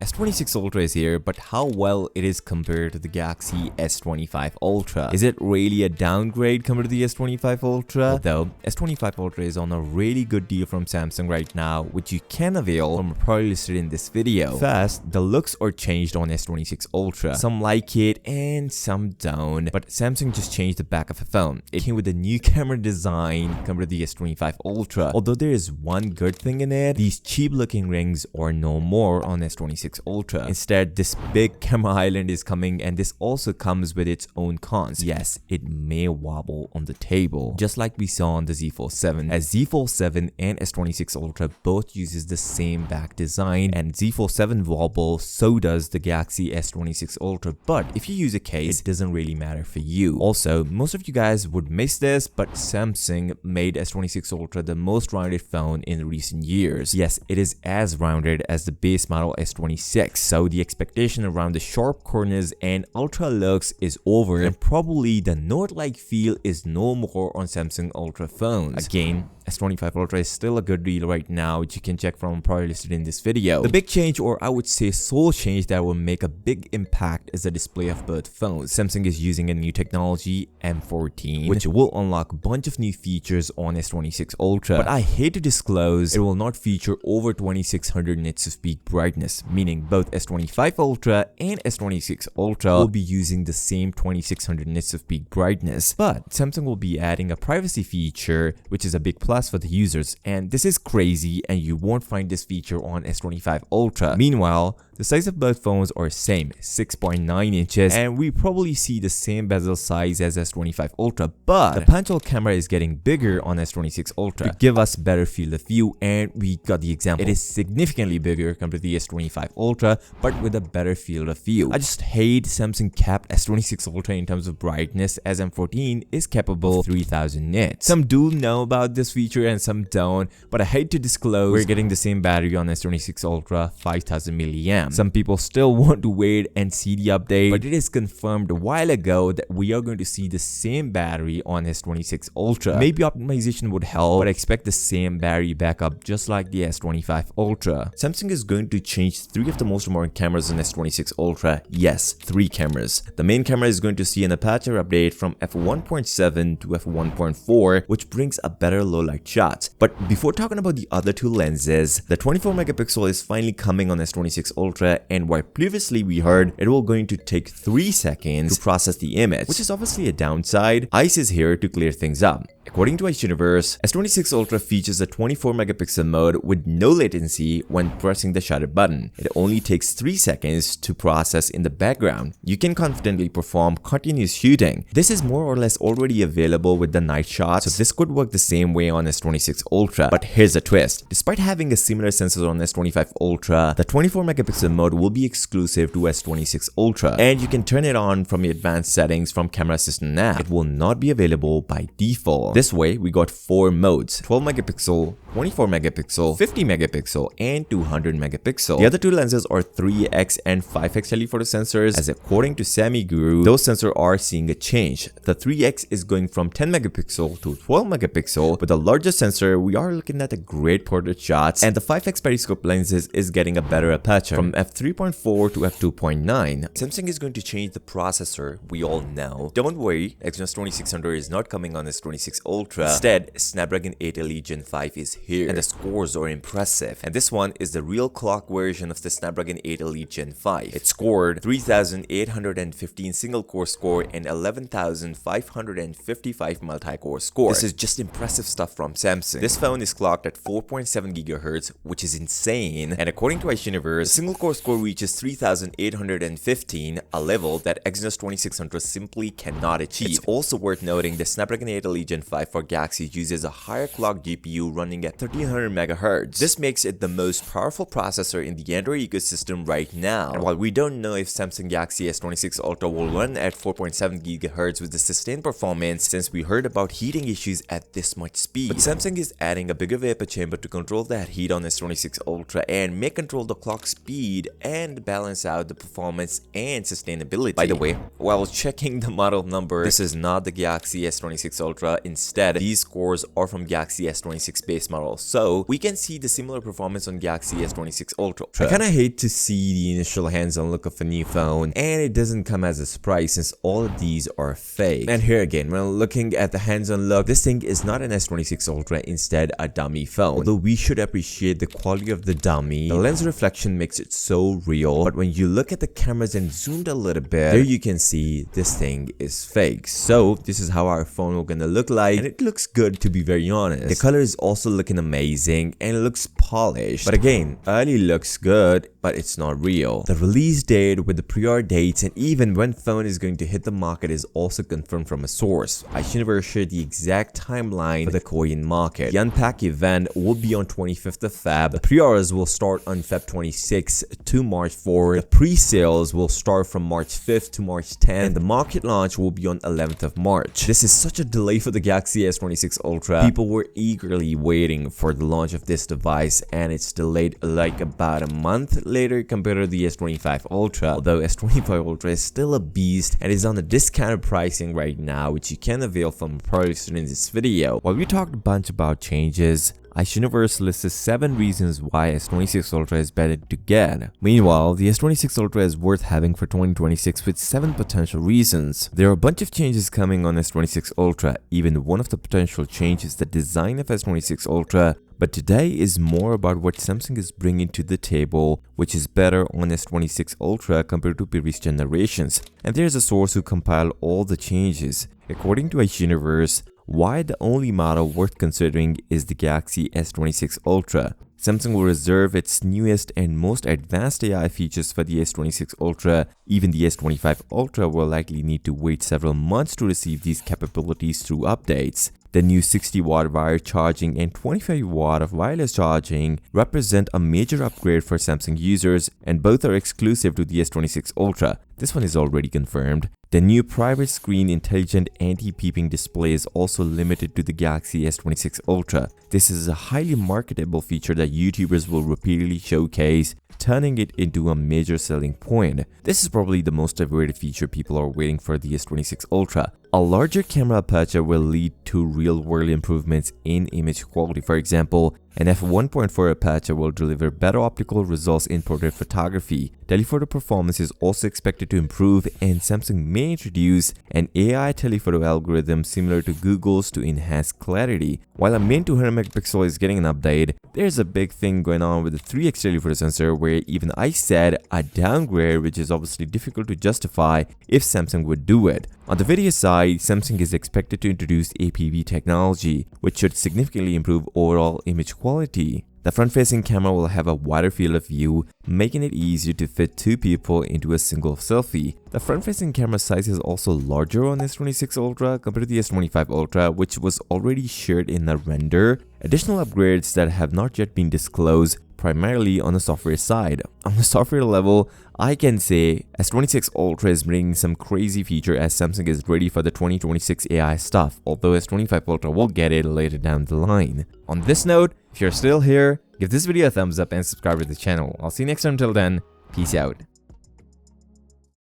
S26 Ultra is here, but how well it is compared to the Galaxy S25 Ultra? Is it really a downgrade compared to the S25 Ultra? Although, S25 Ultra is on a really good deal from Samsung right now, which you can avail from a product listed in this video. First, the looks are changed on S26 Ultra. Some like it and some don't, but Samsung just changed the back of the phone. It came with a new camera design compared to the S25 Ultra. Although there is one good thing in it, these cheap looking rings are no more on S26 Ultra. Instead, this big camera island is coming, and this also comes with its own cons. Yes, it may wobble on the table, just like we saw on the Z Fold 7, as Z Fold 7 and S26 Ultra both uses the same back design, and Z Fold 7 wobble, so does the Galaxy S26 Ultra. But if you use a case, it doesn't really matter for you. Also, most of you guys would miss this, but Samsung made S26 Ultra the most rounded phone in recent years. Yes, it is as rounded as the base model S26, so the expectation around the sharp corners and ultra looks is over, and probably the Note-like feel is no more on Samsung Ultra phones. Again, S25 Ultra is still a good deal right now, which you can check from probably listed in this video. The big change, or I would say sole change, that will make a big impact is the display of both phones. Samsung is using a new technology, M14, which will unlock a bunch of new features on S26 Ultra. But I hate to disclose, it will not feature over 2600 nits of peak brightness, meaning both S25 Ultra and S26 Ultra will be using the same 2600 nits of peak brightness. But Samsung will be adding a privacy feature, which is a big plus for the users, and this is crazy, and you won't find this feature on S25 Ultra. Meanwhile, the size of both phones are same, 6.9 inches, and we probably see the same bezel size as S25 Ultra, but the punch-hole camera is getting bigger on S26 Ultra to give us better field of view, and we got the example. It is significantly bigger compared to the S25 Ultra, but with a better field of view. I just hate Samsung capped S26 Ultra in terms of brightness, as M14 is capable of 3000 nits. Some do know about this feature and some don't, but I hate to disclose we're getting the same battery on S26 Ultra, 5000 milliamp. Some people still want to wait and see the update, but it is confirmed a while ago that we are going to see the same battery on S26 Ultra. Maybe optimization would help, but I expect the same battery backup just like the S25 Ultra. Samsung is going to change 3 of the most important cameras on S26 Ultra. Yes, 3 cameras. The main camera is going to see an aperture update from f1.7 to f1.4, which brings a better low light shot. But before talking about the other 2 lenses, the 24 megapixel is finally coming on S26 Ultra, and while previously we heard it will going to take 3 seconds to process the image, which is obviously a downside, ICE is here to clear things up. According to Ice Universe, S26 Ultra features a 24 megapixel mode with no latency when pressing the shutter button. It only takes 3 seconds to process in the background. You can confidently perform continuous shooting. This is more or less already available with the night shots, so this could work the same way on S26 Ultra. But here's a twist. Despite having a similar sensor on S25 Ultra, the 24 megapixel mode will be exclusive to S26 Ultra, and you can turn it on from the advanced settings from Camera Assistant app. It will not be available by default. This way, we got 4 modes: 12 megapixel, 24 megapixel, 50 megapixel, and 200 megapixel. The other 2 lenses are 3x and 5x telephoto sensors, as according to Sammy Guru, those sensors are seeing a change. The 3x is going from 10 megapixel to 12 megapixel. With the largest sensor, we are looking at a great portrait shots, and the 5x periscope lenses is getting a better aperture from f3.4 to f2.9. Samsung is going to change the processor, we all know. Don't worry, Exynos 2600 is not coming on S26 Ultra. Instead, Snapdragon 8 Elite Gen 5 is here, and the scores are impressive. And this one is the real clock version of the Snapdragon 8 Elite Gen 5. It scored 3815 single core score and 11555 multi-core score. This is just impressive stuff from Samsung. This phone is clocked at 4.7 GHz, which is insane. And according to Ice Universe, the single core score reaches 3815, a level that Exynos 2600 simply cannot achieve. It's also worth noting the Snapdragon 8 Elite Gen 5 for Galaxy uses a higher clock GPU running at 1300 MHz. This makes it the most powerful processor in the Android ecosystem right now. And while we don't know if Samsung Galaxy S26 Ultra will run at 4.7 GHz with the sustained performance, since we heard about heating issues at this much speed, but Samsung is adding a bigger vapor chamber to control that heat on S26 Ultra and may control the clock speed speed and balance out the performance and sustainability. By the way, while checking the model number, this is not the Galaxy S26 Ultra. Instead, these scores are from Galaxy S26 base model, so we can see the similar performance on Galaxy S26 Ultra. I kinda hate to see the initial hands-on look of a new phone, and it doesn't come as a surprise since all of these are fake. And here again, when looking at the hands-on look, this thing is not an S26 Ultra, instead a dummy phone. Although we should appreciate the quality of the dummy, the lens reflection makes it so real, but when you look at the cameras and zoomed a little bit, there you can see this thing is fake. So this is how our phone will gonna look like, and it looks good, to be very honest. The color is also looking amazing and it looks polished, but again, early looks good, but it's not real. The release date with the pre-order dates and even when phone is going to hit the market is also confirmed from a source. iUniverse shared the exact timeline for the Korean market. The Unpack event will be on 25th of Feb. The pre-orders will start on Feb 26 to March 4. The pre-sales will start from March 5th to March 10th, and the market launch will be on 11th of March. This is such a delay for the Galaxy S26 Ultra. People were eagerly waiting for the launch of this device, and it's delayed like about a month later compared to the S25 Ultra. Although S25 Ultra is still a beast and is on a discounted pricing right now, which you can avail from the products in this video. While we talked a bunch about changes, iUniverse lists 7 reasons why S26 Ultra is better to get. Meanwhile, the S26 Ultra is worth having for 2026 with 7 potential reasons. There are a bunch of changes coming on S26 Ultra. Even one of the potential changes is the design of S26 Ultra. But today is more about what Samsung is bringing to the table, which is better on S26 Ultra compared to previous generations. And there's a source who compiled all the changes. According to iUniverse, why the only model worth considering is the Galaxy S26 Ultra. Samsung will reserve its newest and most advanced AI features for the S26 Ultra. Even the S25 Ultra will likely need to wait several months to receive these capabilities through updates. The new 60-watt wired charging and 25-watt of wireless charging represent a major upgrade for Samsung users, and both are exclusive to the S26 Ultra. This one is already confirmed. The new private screen intelligent anti-peeping display is also limited to the Galaxy S26 Ultra. This is a highly marketable feature that YouTubers will repeatedly showcase, turning it into a major selling point. This is probably the most awaited feature people are waiting for the S26 Ultra. A larger camera aperture will lead to real-world improvements in image quality. For example, an f1.4 aperture will deliver better optical results in portrait photography. Telephoto performance is also expected to improve, and Samsung may introduce an AI telephoto algorithm similar to Google's to enhance clarity. While a main 200 megapixel is getting an update, there's a big thing going on with the 3x telephoto sensor where even I said a downgrade, which is obviously difficult to justify if Samsung would do it. On the video side, Samsung is expected to introduce APV technology, which should significantly improve overall image quality. The front-facing camera will have a wider field of view, making it easier to fit 2 people into a single selfie. The front-facing camera size is also larger on S26 Ultra compared to the S25 Ultra, which was already shared in the render. Additional upgrades that have not yet been disclosed, primarily on the software side. On the software level, I can say S26 Ultra is bringing some crazy feature as Samsung is ready for the 2026 AI stuff, although S25 Ultra will get it later down the line. On this note, if you're still here, give this video a thumbs up and subscribe to the channel. I'll see you next time. Until then, peace out.